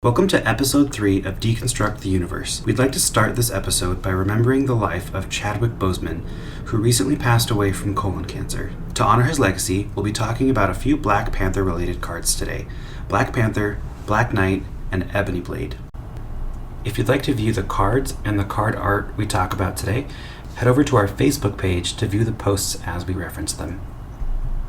Welcome to episode 3 of Deconstruct the Universe. We'd like to start this episode by remembering the life of Chadwick Boseman, who recently passed away from colon cancer. To honor his legacy, we'll be talking about a few Black Panther related cards today. Black Panther, Black Knight, and Ebony Blade. If you'd like to view the cards and the card art we talk about today, head over to our Facebook page to view the posts as we reference them.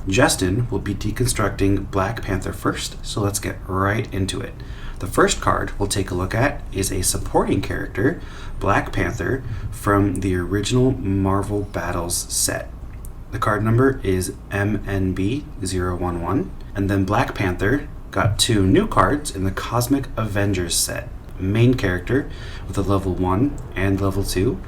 Justin will be deconstructing Black Panther first, so let's get right into it. The first card we'll take a look at is a supporting character, Black Panther, from the original Marvel Battles set. The card number is MNB011, and then Black Panther got 2 new cards in the Cosmic Avengers set. Main character with a level 1 and level 2,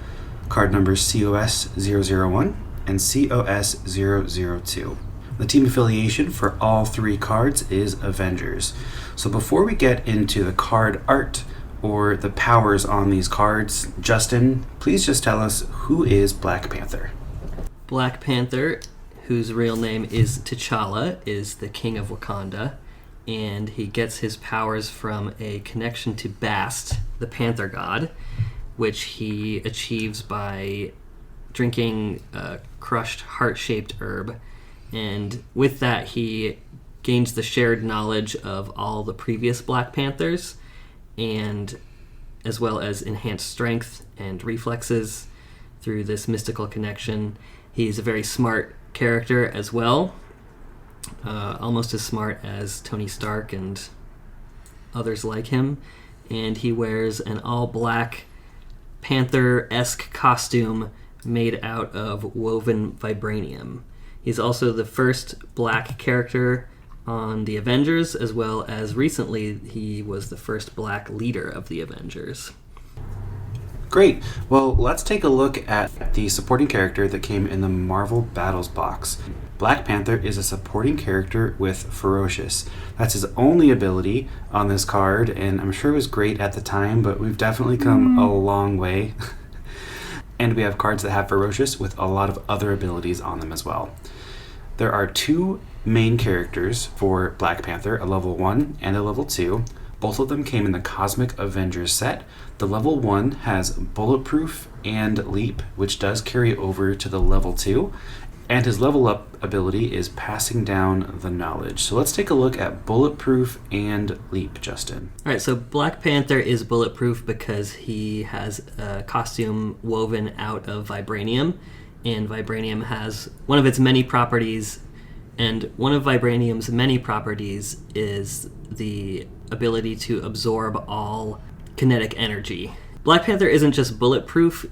card numbers COS001 and COS002. The team affiliation for all 3 cards is Avengers. So before we get into the card art or the powers on these cards, Justin, please just tell us, who is Black Panther? Black Panther, whose real name is T'Challa, is the king of Wakanda, and he gets his powers from a connection to Bast, the Panther god, which he achieves by drinking a crushed heart-shaped herb. And with that, he gains the shared knowledge of all the previous Black Panthers, and as well as enhanced strength and reflexes through this mystical connection. He's a very smart character as well, almost as smart as Tony Stark and others like him. And he wears an all-black Panther-esque costume made out of woven vibranium. He's also the first black character on the Avengers, as well as recently he was the first black leader of the Avengers. Great. Well, let's take a look at the supporting character that came in the Marvel Battles box. Black Panther is a supporting character with Ferocious. That's his only ability on this card, and I'm sure it was great at the time, but we've definitely come a long way. And we have cards that have Ferocious with a lot of other abilities on them as well. There are 2 main characters for Black Panther, a level 1 and a level 2. Both of them came in the Cosmic Avengers set. The level 1 has Bulletproof and Leap, which does carry over to the level 2. And his level up ability is Passing Down the Knowledge. So let's take a look at Bulletproof and Leap, Justin. All right, so Black Panther is bulletproof because he has a costume woven out of vibranium, and vibranium has one of its many properties, and one of vibranium's many properties is the ability to absorb all kinetic energy. Black Panther isn't just bulletproof.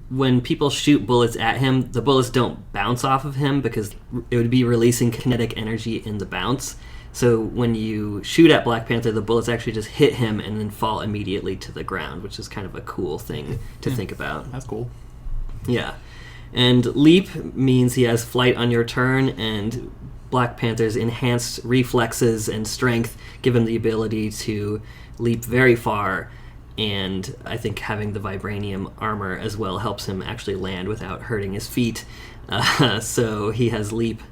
When people shoot bullets at him, the bullets don't bounce off of him because it would be releasing kinetic energy in the bounce. So when you shoot at Black Panther, the bullets actually just hit him and then fall immediately to the ground, which is kind of a cool thing to think about. That's cool. Yeah. And Leap means he has flight on your turn, and Black Panther's enhanced reflexes and strength give him the ability to leap very far. And I think having the vibranium armor as well helps him actually land without hurting his feet. So he has Leap.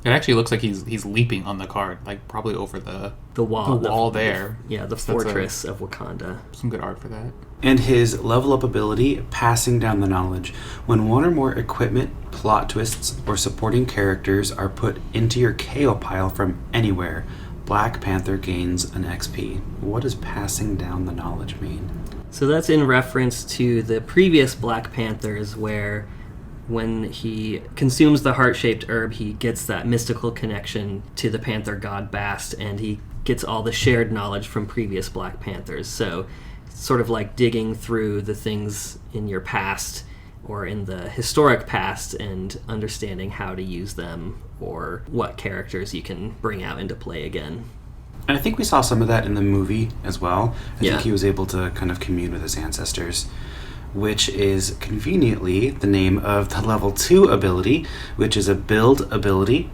It actually looks like he's leaping on the card, like probably over the wall. The wall there. Yeah, the fortress of Wakanda. Some good art for that. And his level up ability, Passing Down the Knowledge. When 1 or more equipment, plot twists, or supporting characters are put into your KO pile from anywhere, Black Panther gains an XP. What does Passing Down the Knowledge mean? So that's in reference to the previous Black Panthers, where when he consumes the heart-shaped herb, he gets that mystical connection to the Panther god Bast, and he gets all the shared knowledge from previous Black Panthers. So it's sort of like digging through the things in your past or in the historic past and understanding how to use them or what characters you can bring out into play again. And I think we saw some of that in the movie as well. I Yeah. think he was able to kind of commune with his ancestors, which is conveniently the name of the level 2 ability, which is a build ability.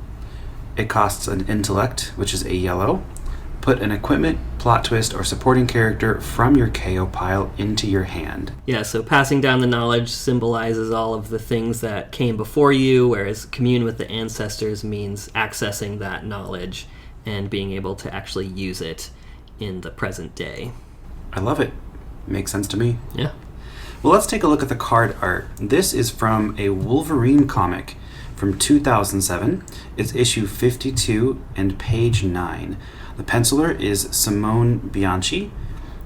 It costs an intellect, which is a yellow. Put an equipment, plot twist, or supporting character from your KO pile into your hand. Yeah, so Passing Down the Knowledge symbolizes all of the things that came before you, whereas commune with the ancestors means accessing that knowledge and being able to actually use it in the present day. I love it. Makes sense to me. Yeah. Well, let's take a look at the card art. This is from a Wolverine comic from 2007. It's issue 52 and page 9. The penciler is Simone Bianchi.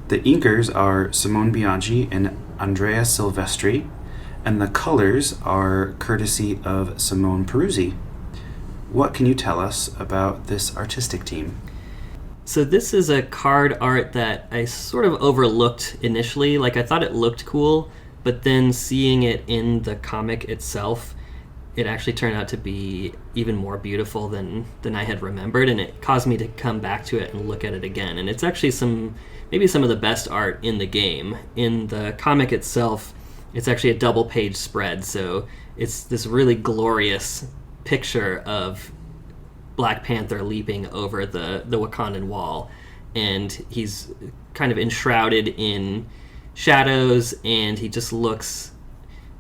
The inkers are Simone Bianchi and Andrea Silvestri. And the colors are courtesy of Simone Peruzzi. What can you tell us about this artistic team? So this is a card art that I sort of overlooked initially. Like, I thought it looked cool, but then seeing it in the comic itself, it actually turned out to be even more beautiful than I had remembered, and it caused me to come back to it and look at it again. And it's actually maybe some of the best art in the game. In the comic itself, it's actually a double-page spread, so it's this really glorious picture of Black Panther leaping over the Wakandan wall, and he's kind of enshrouded in shadows, and he just looks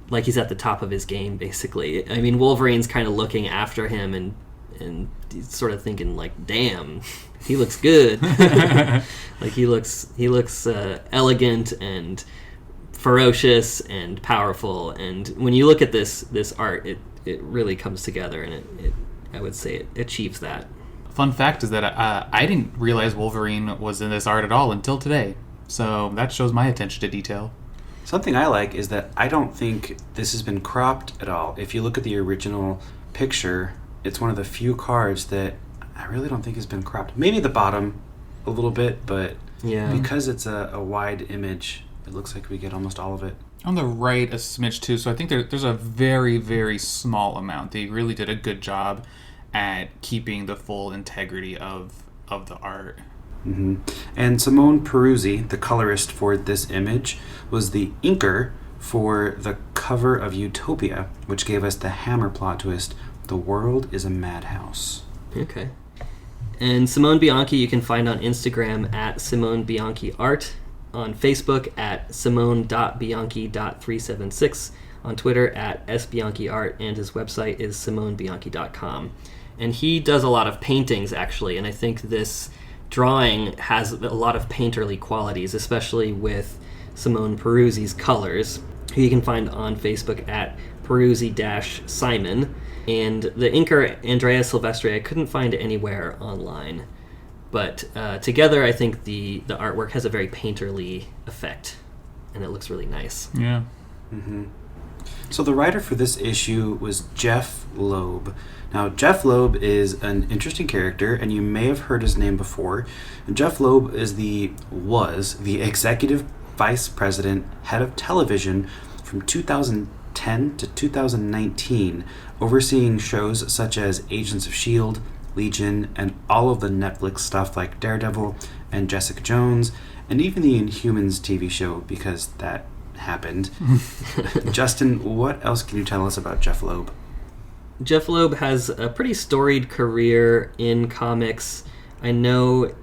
like he's at the top of his game, basically. I mean, Wolverine's kind of looking after him, and he's sort of thinking, like, damn, he looks good. Like, he looks elegant and ferocious and powerful, and when you look at this art, it really comes together, and it I would say it achieves that. Fun fact is that I didn't realize Wolverine was in this art at all until today, so that shows my attention to detail. Something I like is that I don't think this has been cropped at all. If you look at the original picture, it's one of the few cards that I really don't think has been cropped. Maybe the bottom a little bit, but Yeah. because it's a wide image, it looks like we get almost all of it. On the right, a smidge too, so I think there's a very, very small amount. They really did a good job at keeping the full integrity of the art. Mm-hmm. And Simone Peruzzi, the colorist for this image, was the inker for the cover of Utopia, which gave us the hammer plot twist, "The world is a madhouse." Okay. And Simone Bianchi you can find on Instagram at Simone Bianchi Art, on Facebook at simone.bianchi.376, on Twitter at sbianchiart, and his website is simonebianchi.com. And he does a lot of paintings, actually, and I think this drawing has a lot of painterly qualities, especially with Simone Peruzzi's colors, who you can find on Facebook at Peruzzi-Simon. And the inker, Andrea Silvestri, I couldn't find anywhere online. But together, I think the artwork has a very painterly effect, and it looks really nice. Yeah. Mm-hmm. So the writer for this issue was Jeff Loeb. Now, Jeff Loeb is an interesting character, and you may have heard his name before. Jeff Loeb was the executive vice president, head of television from 2010 to 2019, overseeing shows such as Agents of S.H.I.E.L.D., Legion, and all of the Netflix stuff like Daredevil and Jessica Jones, and even the Inhumans TV show, because that happened. Justin, what else can you tell us about Jeff Loeb? Jeff Loeb has a pretty storied career in comics. I know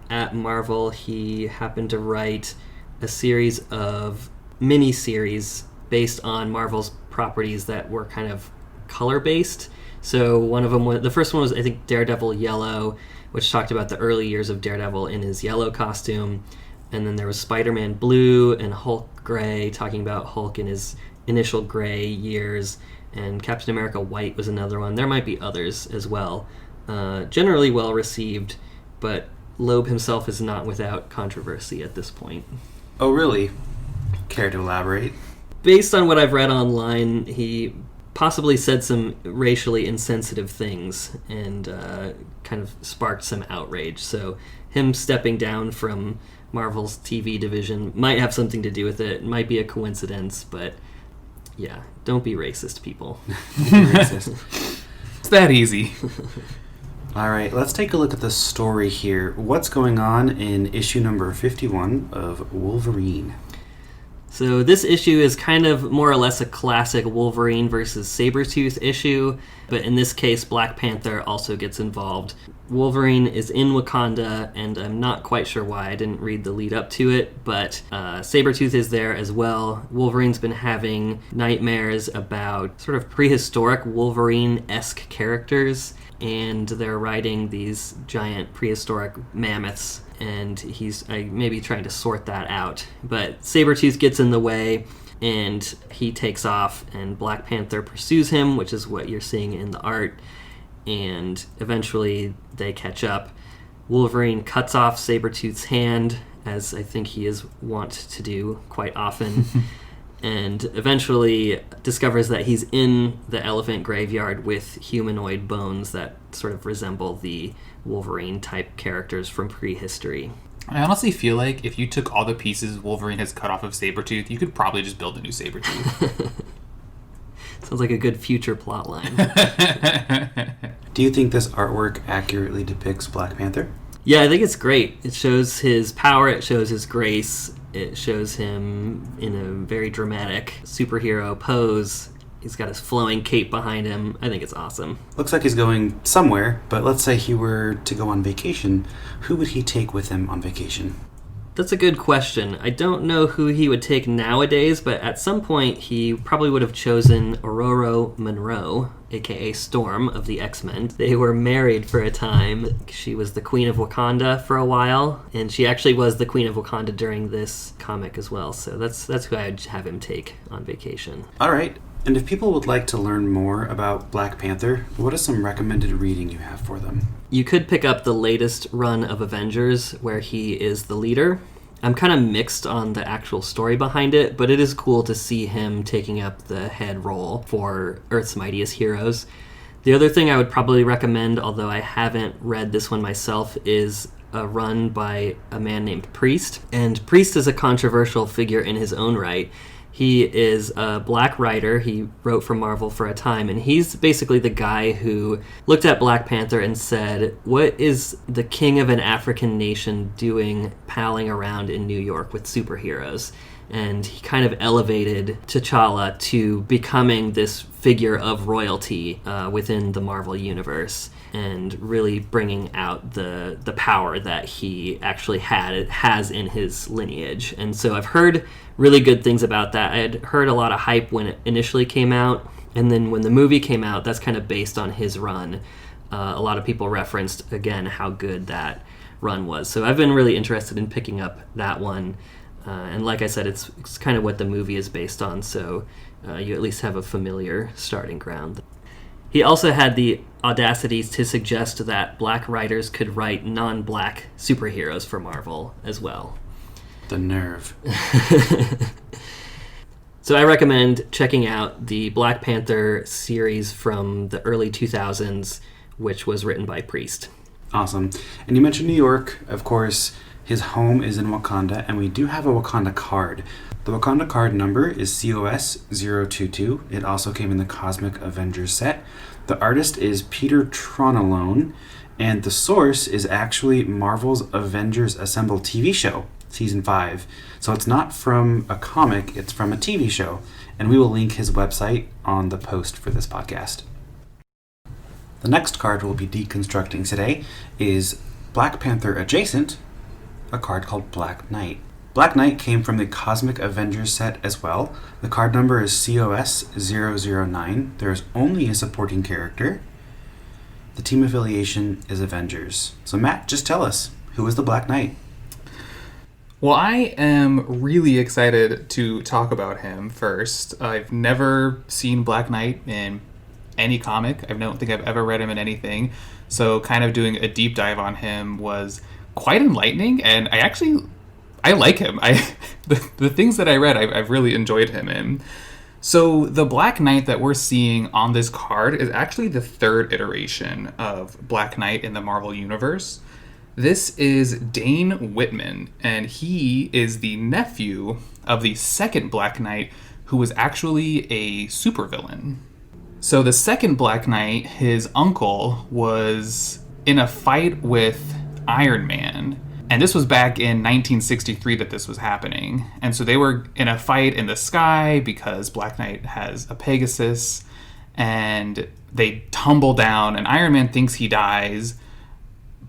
at Marvel he happened to write a series of mini-series based on Marvel's properties that were kind of color-based. So one of them the first one was, I think, Daredevil Yellow, which talked about the early years of Daredevil in his yellow costume. And then there was Spider-Man Blue and Hulk Gray, talking about Hulk in his initial gray years. And Captain America White was another one. There might be others as well. Generally well received, but Loeb himself is not without controversy at this point. Oh, really? Care to elaborate? Based on what I've read online, he possibly said some racially insensitive things and kind of sparked some outrage. So him stepping down from Marvel's TV division might have something to do with it. It might be a coincidence, but yeah, don't be racist, people. Don't be racist. It's that easy. All right, let's take a look at the story here. What's going on in issue number 51 of Wolverine? So this issue is kind of more or less a classic Wolverine versus Sabretooth issue, but in this case, Black Panther also gets involved. Wolverine is in Wakanda, and I'm not quite sure why. I didn't read the lead up to it, but Sabretooth is there as well. Wolverine's been having nightmares about sort of prehistoric Wolverine-esque characters, and they're riding these giant prehistoric mammoths. and he's maybe trying to sort that out. But Sabretooth gets in the way, and he takes off, and Black Panther pursues him, which is what you're seeing in the art, and eventually they catch up. Wolverine cuts off Sabretooth's hand, as I think he is wont to do quite often, and eventually discovers that he's in the elephant graveyard with humanoid bones that sort of resemble the Wolverine-type characters from prehistory. I honestly feel like if you took all the pieces Wolverine has cut off of Sabretooth, you could probably just build a new Sabretooth. Sounds like a good future plot line. Do you think this artwork accurately depicts Black Panther? Yeah, I think it's great. It shows his power, it shows his grace, it shows him in a very dramatic superhero pose. He's got his flowing cape behind him. I think it's awesome. Looks like he's going somewhere, but let's say he were to go on vacation. Who would he take with him on vacation? That's a good question. I don't know who he would take nowadays, but at some point he probably would have chosen Ororo Monroe, aka Storm of the X-Men. They were married for a time. She was the Queen of Wakanda for a while, and she actually was the Queen of Wakanda during this comic as well. So that's who I'd have him take on vacation. All right. And if people would like to learn more about Black Panther, what is some recommended reading you have for them? You could pick up the latest run of Avengers, where he is the leader. I'm kind of mixed on the actual story behind it, but it is cool to see him taking up the head role for Earth's Mightiest Heroes. The other thing I would probably recommend, although I haven't read this one myself, is a run by a man named Priest. And Priest is a controversial figure in his own right. He is a black writer. He wrote for Marvel for a time, and he's basically the guy who looked at Black Panther and said, what is the king of an African nation doing palling around in New York with superheroes? And he kind of elevated T'Challa to becoming this figure of royalty within the Marvel universe, and really bringing out the power that he actually has in his lineage. And so I've heard really good things about that. I had heard a lot of hype when it initially came out, and then when the movie came out, that's kind of based on his run. A lot of people referenced, again, how good that run was. So I've been really interested in picking up that one. And like I said, it's kind of what the movie is based on, so you at least have a familiar starting ground. He also had the audacity to suggest that black writers could write non-black superheroes for Marvel as well. The nerve. So I recommend checking out the Black Panther series from the early 2000s, which was written by Priest. Awesome. And you mentioned New York. Of course, his home is in Wakanda, and we do have a Wakanda card. The Wakanda card number is COS022. It also came in the Cosmic Avengers set. The artist is Peter Tronolone, and the source is actually Marvel's Avengers Assemble TV show, Season 5. So it's not from a comic, it's from a TV show. And we will link his website on the post for this podcast. The next card we'll be deconstructing today is Black Panther adjacent, a card called Black Knight. Black Knight came from the Cosmic Avengers set as well. The card number is COS009. There is only a supporting character. The team affiliation is Avengers. So Matt, just tell us, who is the Black Knight? Well, I am really excited to talk about him first. I've never seen Black Knight in any comic. I don't think I've ever read him in anything. So kind of doing a deep dive on him was quite enlightening, and I like him. The things that I read, I've really enjoyed him in. So the Black Knight that we're seeing on this card is actually the third iteration of Black Knight in the Marvel Universe. This is Dane Whitman, and he is the nephew of the second Black Knight, who was actually a supervillain. So the second Black Knight, his uncle, was in a fight with Iron Man. And this was back in 1963 that this was happening. And so they were in a fight in the sky because Black Knight has a Pegasus, and they tumble down, and Iron Man thinks he dies,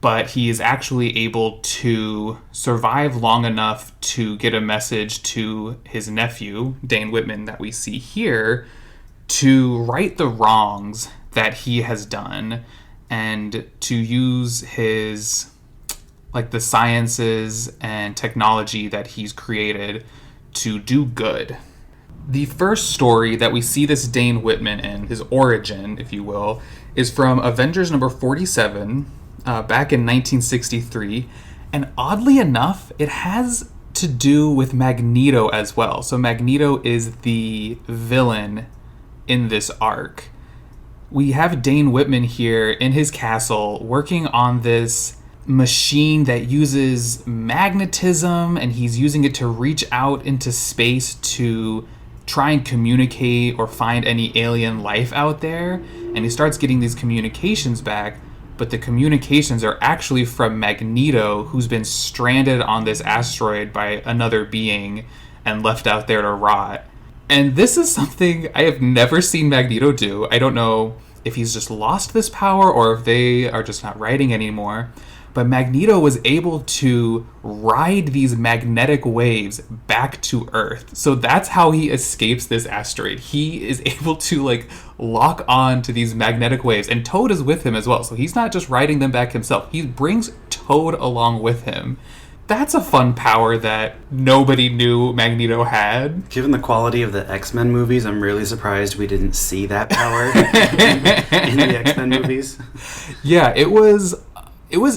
but he is actually able to survive long enough to get a message to his nephew, Dane Whitman, that we see here, to right the wrongs that he has done and to use his like the sciences and technology that he's created to do good. The first story that we see this Dane Whitman in, his origin, if you will, is from Avengers number 47, back in 1963. And oddly enough, it has to do with Magneto as well. So Magneto is the villain in this arc. We have Dane Whitman here in his castle working on this machine that uses magnetism, and he's using it to reach out into space to try and communicate or find any alien life out there. And he starts getting these communications back, but the communications are actually from Magneto, who's been stranded on this asteroid by another being and left out there to rot. And this is something I have never seen Magneto do. I don't know if he's just lost this power or if they are just not writing anymore. But Magneto was able to ride these magnetic waves back to Earth. So that's how he escapes this asteroid. He is able to like lock on to these magnetic waves, and Toad is with him as well. So he's not just riding them back himself. He brings Toad along with him. That's a fun power that nobody knew Magneto had. Given the quality of the X-Men movies, I'm really surprised we didn't see that power in the X-Men movies. Yeah, it was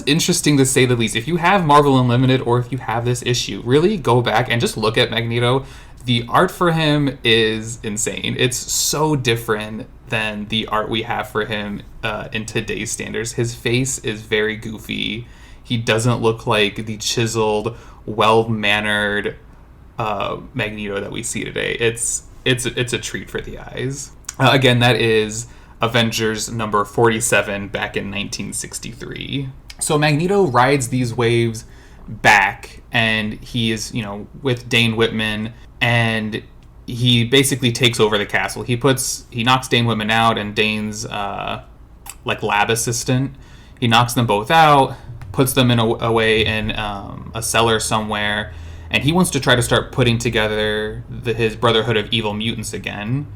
interesting to say the least. If you have Marvel Unlimited or if you have this issue, really go back and just look at Magneto. The art for him is insane. It's so different than the art we have for him in today's standards. His face is very goofy. He doesn't look like the chiseled, well-mannered Magneto that we see today. It's a treat for the eyes. Again, that is Avengers number 47 back in 1963. So Magneto rides these waves back, and he is, with Dane Whitman, and he basically takes over the castle. He knocks Dane Whitman out and Dane's lab assistant. He knocks them both out, puts them away in a cellar somewhere, and he wants to try to start putting together his Brotherhood of Evil Mutants again.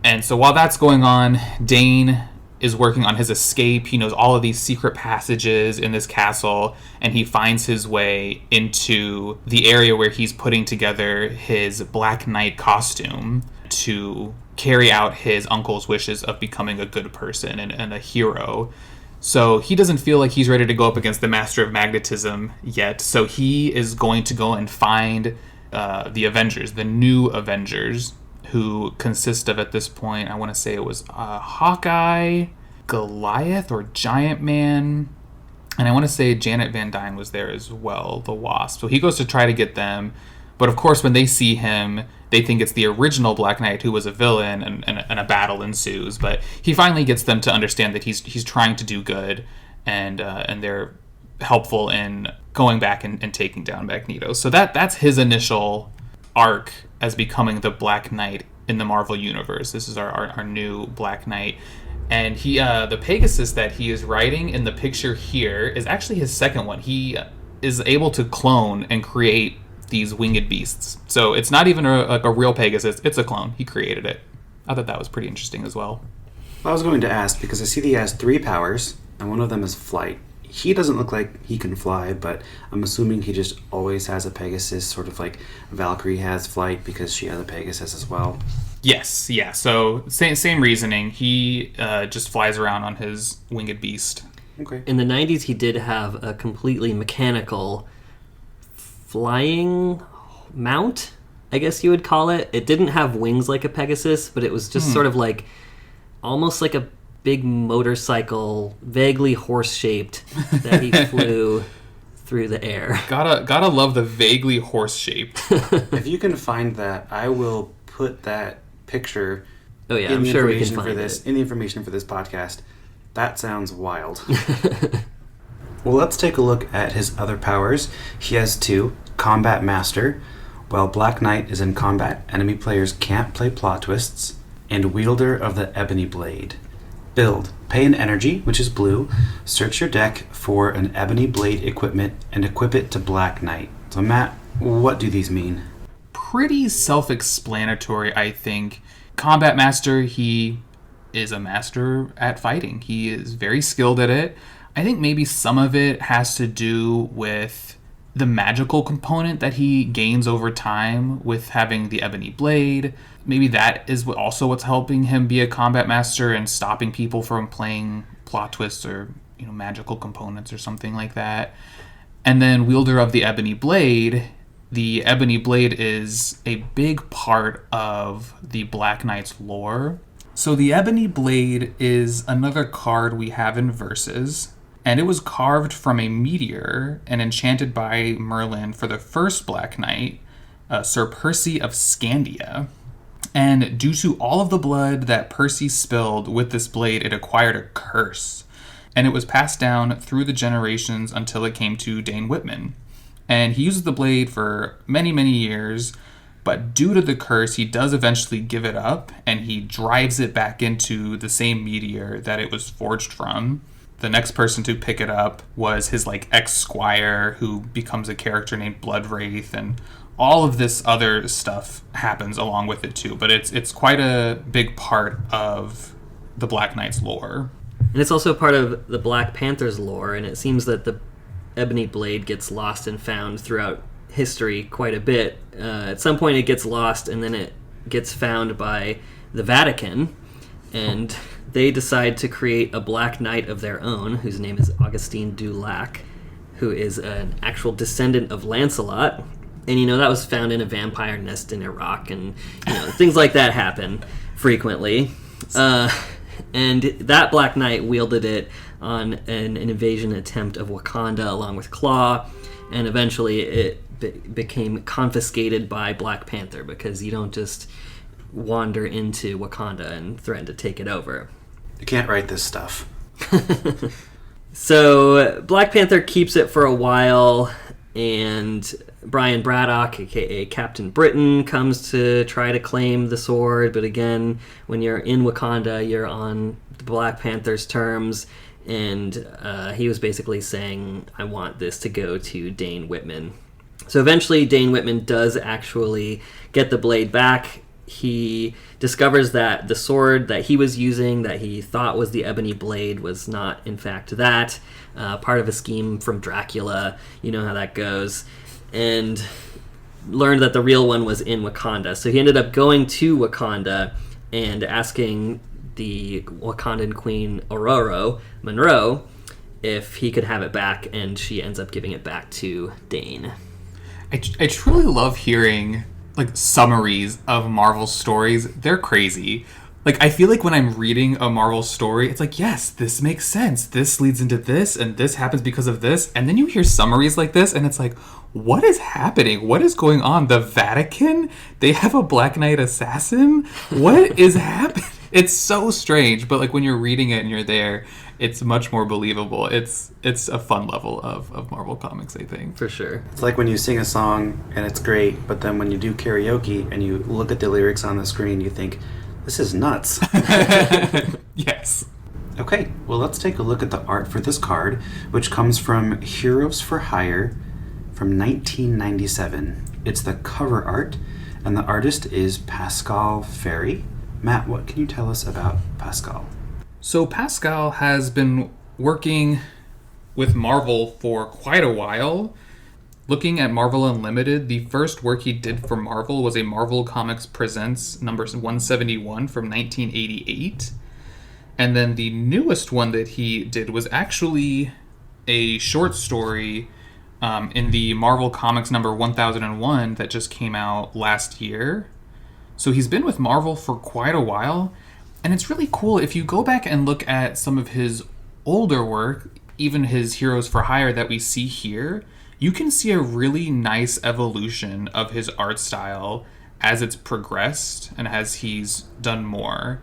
And so while that's going on, Dane is working on his escape. He knows all of these secret passages in this castle, and he finds his way into the area where he's putting together his Black Knight costume to carry out his uncle's wishes of becoming a good person and a hero. So he doesn't feel like he's ready to go up against the Master of Magnetism yet, so he is going to go and find the Avengers, the new Avengers, who consist of, at this point, I want to say it was Hawkeye, Goliath, or Giant Man, and I want to say Janet Van Dyne was there as well, the Wasp. So he goes to try to get them, but of course when they see him, they think it's the original Black Knight who was a villain, and a battle ensues. But he finally gets them to understand that he's trying to do good, and they're helpful in going back and taking down Magneto. So that's his initial arc as becoming the Black Knight in the Marvel Universe. This is our new Black Knight. And he the Pegasus that he is riding in the picture here is actually his second one. He is able to clone and create these winged beasts. So it's not even a real Pegasus, it's a clone. He created it. I thought that was pretty interesting as well. I was going to ask, because I see that he has 3 powers, and one of them is flight. He doesn't look like he can fly, but I'm assuming he just always has a Pegasus, sort of like Valkyrie has flight because she has a Pegasus as well. Yes, yeah. So same reasoning. He just flies around on his winged beast. Okay. In the 90s, he did have a completely mechanical flying mount, I guess you would call it. It didn't have wings like a Pegasus, but it was just sort of like almost like a big motorcycle, vaguely horse-shaped, that he flew through the air. Gotta love the vaguely horse-shaped. If you can find that, I will put that picture I'm sure we can find in the information for this podcast. That sounds wild. Well, let's take a look at his other powers. He has 2. Combat Master. While Black Knight is in combat, enemy players can't play plot twists. And Wielder of the Ebony Blade. Build. Pay an energy, which is blue. Search your deck for an Ebony Blade equipment and equip it to Black Knight. So Matt, what do these mean? Pretty self-explanatory, I think. Combat Master, he is a master at fighting. He is very skilled at it. I think maybe some of it has to do with the magical component that he gains over time with having the Ebony Blade. Maybe that is also what's helping him be a combat master and stopping people from playing plot twists or, magical components or something like that. And then wielder of the Ebony Blade, the Ebony Blade is a big part of the Black Knight's lore. So the Ebony Blade is another card we have in Verses, and it was carved from a meteor and enchanted by Merlin for the first Black Knight, Sir Percy of Scandia. And due to all of the blood that Percy spilled with this blade, it acquired a curse. And it was passed down through the generations until it came to Dane Whitman. And he uses the blade for many, many years, but due to the curse, he does eventually give it up, and he drives it back into the same meteor that it was forged from. The next person to pick it up was his ex-squire, who becomes a character named Bloodwraith, and all of this other stuff happens along with it too. But it's quite a big part of the Black Knight's lore. And it's also part of the Black Panther's lore, and it seems that the Ebony Blade gets lost and found throughout history quite a bit. At some point it gets lost, and then it gets found by the Vatican, and they decide to create a Black Knight of their own, whose name is Augustine du Lac, who is an actual descendant of Lancelot. And, that was found in a vampire nest in Iraq, and, things like that happen frequently. And that Black Knight wielded it on an invasion attempt of Wakanda along with Claw, and eventually it became confiscated by Black Panther, because you don't just wander into Wakanda and threaten to take it over. You can't write this stuff. So Black Panther keeps it for a while, and Brian Braddock, aka Captain Britain, comes to try to claim the sword, but again, when you're in Wakanda, you're on the Black Panther's terms, and he was basically saying, I want this to go to Dane Whitman. So eventually Dane Whitman does actually get the blade back. He discovers that the sword that he was using, that he thought was the Ebony Blade, was not in fact that. Part of a scheme from Dracula, you know how that goes. And learned that the real one was in Wakanda. So he ended up going to Wakanda and asking the Wakandan queen Ororo Monroe if he could have it back, and she ends up giving it back to Dane. I truly love hearing summaries of Marvel stories. They're crazy. I feel like when I'm reading a Marvel story, it's yes, this makes sense. This leads into this, and this happens because of this. And then you hear summaries like this, and it's what is happening? What is going on? The Vatican? They have a Black Knight assassin? What is happening? It's so strange, but when you're reading it and you're there, it's much more believable. It's a fun level of Marvel Comics, I think. For sure. It's like when you sing a song and it's great, but then when you do karaoke and you look at the lyrics on the screen, you think, this is nuts. Yes. Okay, well, let's take a look at the art for this card, which comes from Heroes for Hire from 1997. It's the cover art, and the artist is Pascal Ferry. Matt, what can you tell us about Pascal? So Pascal has been working with Marvel for quite a while. Looking at Marvel Unlimited, the first work he did for Marvel was a Marvel Comics Presents number 171 from 1988. And then the newest one that he did was actually a short story in the Marvel Comics number 1001 that just came out last year. So he's been with Marvel for quite a while. And it's really cool if you go back and look at some of his older work, even his Heroes for Hire that we see here, you can see a really nice evolution of his art style as it's progressed and as he's done more.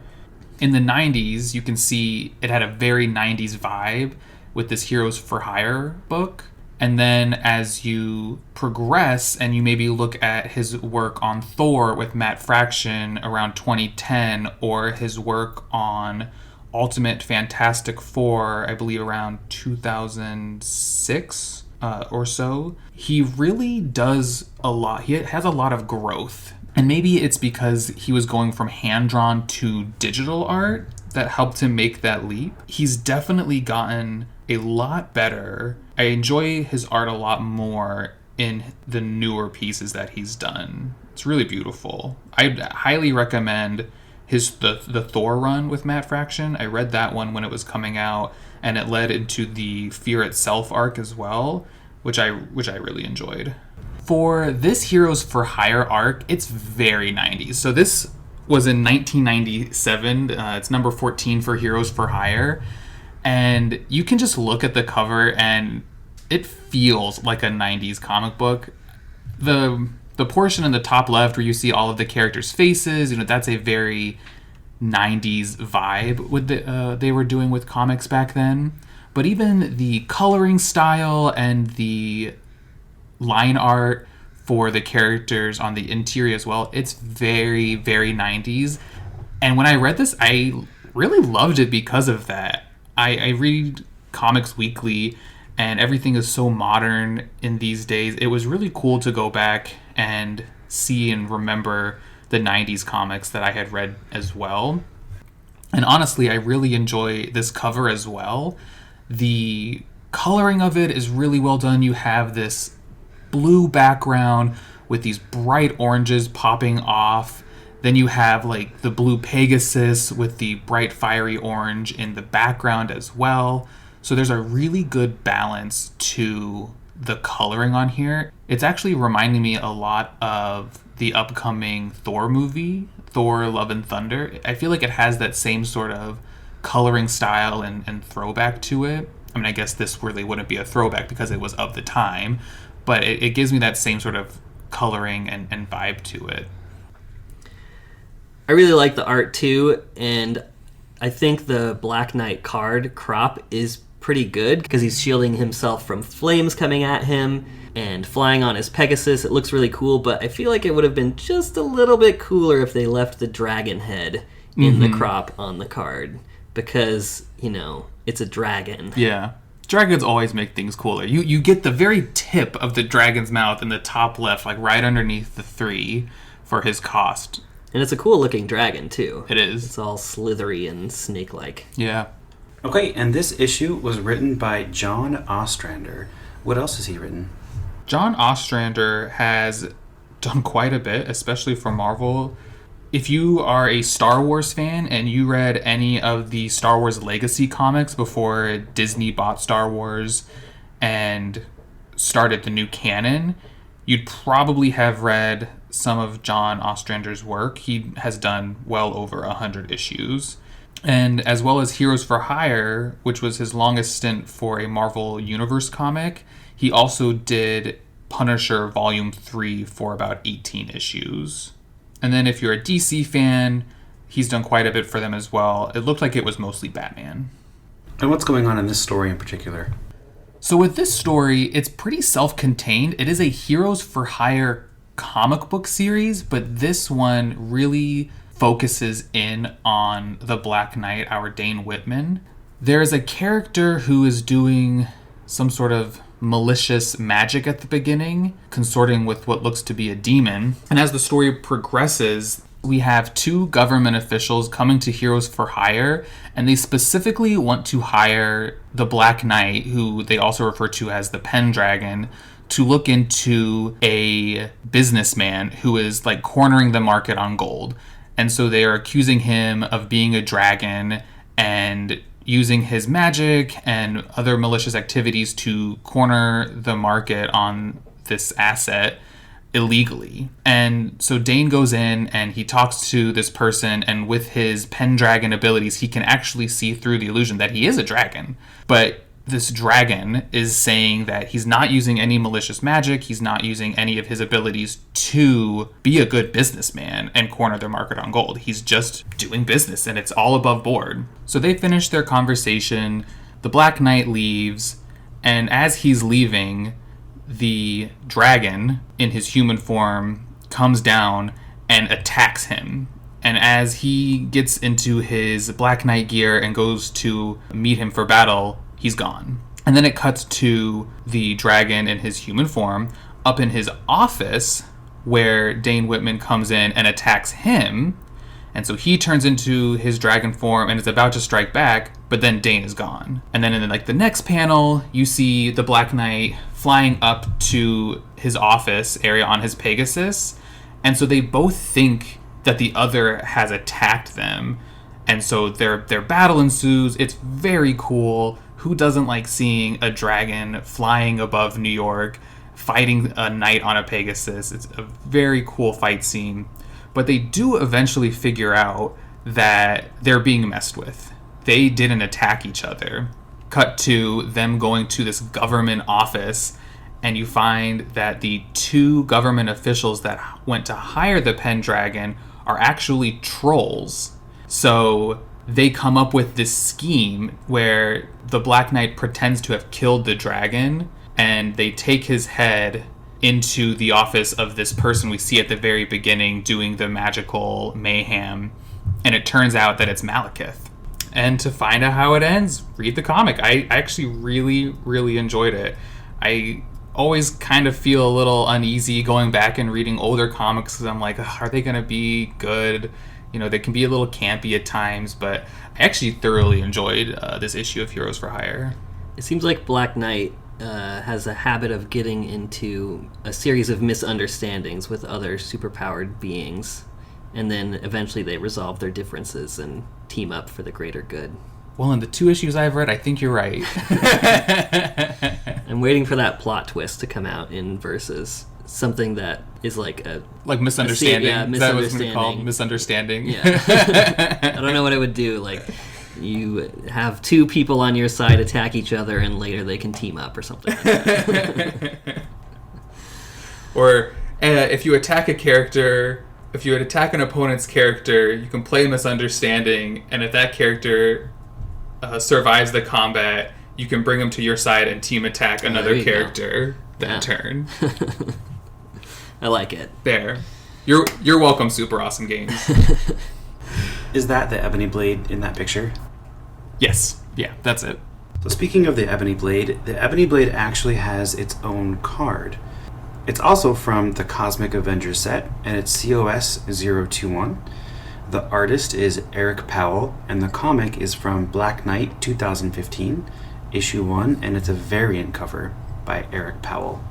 In the 90s, you can see it had a very 90s vibe with this Heroes for Hire book. And then as you progress and you maybe look at his work on Thor with Matt Fraction around 2010, or his work on Ultimate Fantastic Four, I believe around 2006 or so, he really does a lot. He has a lot of growth. And maybe it's because he was going from hand-drawn to digital art that helped him make that leap. He's definitely gotten a lot better. I enjoy his art a lot more in the newer pieces that he's done. It's really beautiful. I highly recommend the Thor run with Matt Fraction. I read that one when it was coming out, and it led into the Fear Itself arc as well, which I really enjoyed. For this Heroes for Hire arc, it's very 90s. So this was in 1997. It's number 14 for Heroes for Hire. And you can just look at the cover and it feels like a 90s comic book. The portion in the top left where you see all of the characters' faces, that's a very 90s vibe with they were doing with comics back then. But even the coloring style and the line art for the characters on the interior as well, it's very, very 90s. And when I read this, I really loved it because of that. I read comics weekly, and everything is so modern in these days. It was really cool to go back and see and remember the 90s comics that I had read as well. And honestly, I really enjoy this cover as well. The coloring of it is really well done. You have this blue background with these bright oranges popping off. Then you have like the blue Pegasus with the bright fiery orange in the background as well. So there's a really good balance to the coloring on here. It's actually reminding me a lot of the upcoming Thor movie, Thor Love and Thunder. I feel like it has that same sort of coloring style and throwback to it. I mean, I guess this really wouldn't be a throwback because it was of the time, but it gives me that same sort of coloring and vibe to it. I really like the art too, and I think the Black Knight card crop is pretty good because he's shielding himself from flames coming at him and flying on his Pegasus. It looks really cool, but I feel like it would have been just a little bit cooler if they left the dragon head in the crop on the card because, it's a dragon. Yeah. Dragons always make things cooler. You get the very tip of the dragon's mouth in the top left, like right underneath the 3 for his cost. And it's a cool looking dragon too. It is. It's all slithery and snake-like. Yeah. Okay, and this issue was written by John Ostrander. What else has he written? John Ostrander has done quite a bit, especially for Marvel. If you are a Star Wars fan and you read any of the Star Wars Legacy comics before Disney bought Star Wars and started the new canon, you'd probably have read some of John Ostrander's work. He has done well over 100 issues. And as well as Heroes for Hire, which was his longest stint for a Marvel Universe comic, he also did Punisher Volume 3 for about 18 issues. And then if you're a DC fan, he's done quite a bit for them as well. It looked like it was mostly Batman. And what's going on in this story in particular? So with this story, it's pretty self-contained. It is a Heroes for Hire comic book series, but this one really focuses in on the Black Knight, our Dane Whitman. There is a character who is doing some sort of malicious magic at the beginning, consorting with what looks to be a demon. And as the story progresses, we have 2 government officials coming to Heroes for Hire, and they specifically want to hire the Black Knight, who they also refer to as the Pendragon, to look into a businessman who is like cornering the market on gold. And so they are accusing him of being a dragon and using his magic and other malicious activities to corner the market on this asset illegally. And so Dane goes in and he talks to this person, and with his Pendragon abilities, he can actually see through the illusion that he is a dragon. But this dragon is saying that he's not using any malicious magic, he's not using any of his abilities to be a good businessman and corner their market on gold. He's just doing business, and it's all above board. So they finish their conversation, the Black Knight leaves, and as he's leaving, the dragon in his human form comes down and attacks him. And as he gets into his Black Knight gear and goes to meet him for battle, he's gone. And then it cuts to the dragon in his human form up in his office, where Dane Whitman comes in and attacks him. And so he turns into his dragon form and is about to strike back, but then Dane is gone. And then in like the next panel, you see the Black Knight flying up to his office area on his Pegasus. And so they both think that the other has attacked them. And so their battle ensues. It's very cool. Who doesn't like seeing a dragon flying above New York, fighting a knight on a Pegasus? It's a very cool fight scene. But they do eventually figure out that they're being messed with. They didn't attack each other. Cut to them going to this government office, and you find that the two government officials that went to hire the Pendragon are actually trolls. So they come up with this scheme where the Black Knight pretends to have killed the dragon, and they take his head into the office of this person we see at the very beginning doing the magical mayhem, and it turns out that it's Malekith. And to find out how it ends, read the comic. I actually really, really enjoyed it. I always kind of feel a little uneasy going back and reading older comics because I'm like, are they going to be good? You know, they can be a little campy at times, but I actually thoroughly enjoyed this issue of Heroes for Hire. It seems like Black Knight has a habit of getting into a series of misunderstandings with other superpowered beings, and then eventually they resolve their differences and team up for the greater good. Well, in the 2 issues I've read, I think you're right. I'm waiting for that plot twist to come out in Versus. Something that is like a... Like misunderstanding? Yeah, Is that what it's misunderstanding. called? Misunderstanding? Yeah. I don't know what it would do. Like, you have two people on your side attack each other, and later they can team up or something like that. Or if you attack a character, if you would attack an opponent's character, you can play misunderstanding, and if that character survives the combat, you can bring them to your side and team attack another character that turn. I like it. There. You're welcome, Super Awesome Games. Is that the Ebony Blade in that picture? Yes. Yeah, that's it. So speaking of the Ebony Blade actually has its own card. It's also from the Cosmic Avengers set, and it's COS 021. The artist is Eric Powell, and the comic is from Black Knight 2015, issue 1, and it's a variant cover by Eric Powell.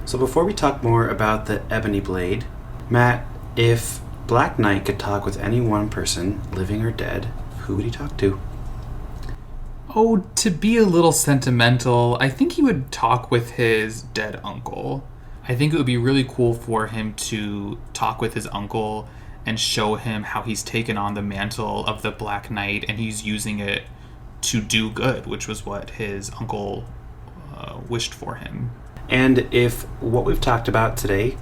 So before we talk more about the Ebony Blade, Matt, if Black Knight could talk with any one person, living or dead, who would he talk to? Oh, to be a little sentimental, I think he would talk with his dead uncle. I think it would be really cool for him to talk with his uncle and show him how he's taken on the mantle of the Black Knight and he's using it to do good, which was what his uncle wished for him. And if what we've talked about today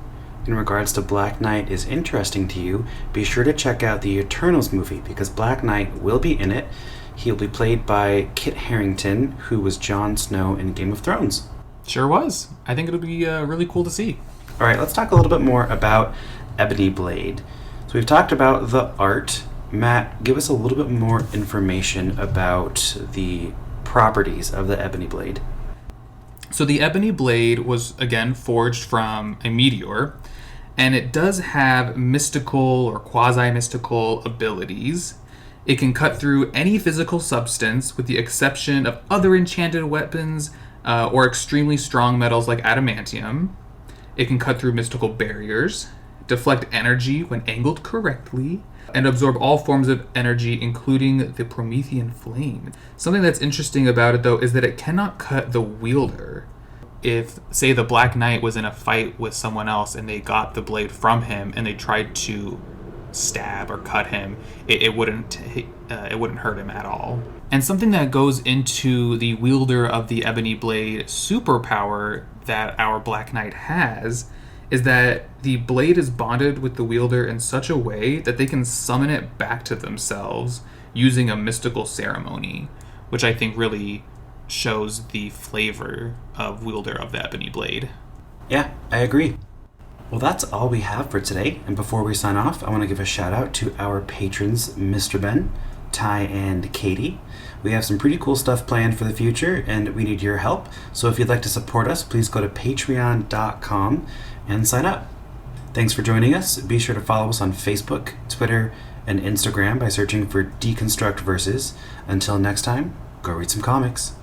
in regards to Black Knight is interesting to you, be sure to check out the Eternals movie, because Black Knight will be in it. He'll be played by Kit Harington, who was Jon Snow in Game of Thrones. Sure was. I think it'll be really cool to see. All right, let's talk a little bit more about Ebony Blade. So we've talked about the art. Matt, give us a little bit more information about the properties of the Ebony Blade. So the Ebony Blade was, again, forged from a meteor, and it does have mystical or quasi-mystical abilities. It can cut through any physical substance with the exception of other enchanted weapons or extremely strong metals like adamantium. It can cut through mystical barriers, deflect energy when angled correctly, and absorb all forms of energy, including the Promethean flame. Something that's interesting about it, though, is that it cannot cut the wielder. If, say, the Black Knight was in a fight with someone else and they got the blade from him and they tried to stab or cut him, it wouldn't hurt him at all. And something that goes into the wielder of the Ebony Blade superpower that our Black Knight has is that the blade is bonded with the wielder in such a way that they can summon it back to themselves using a mystical ceremony, which I think really shows the flavor of wielder of the Ebony Blade. Yeah, I agree. Well, that's all we have for today. And before we sign off, I want to give a shout out to our patrons, Mr. Ben, Ty, and Katie. We have some pretty cool stuff planned for the future, and we need your help. So if you'd like to support us, please go to patreon.com and sign up. Thanks for joining us. Be sure to follow us on Facebook, Twitter, and Instagram by searching for Deconstruct Verses. Until next time, go read some comics.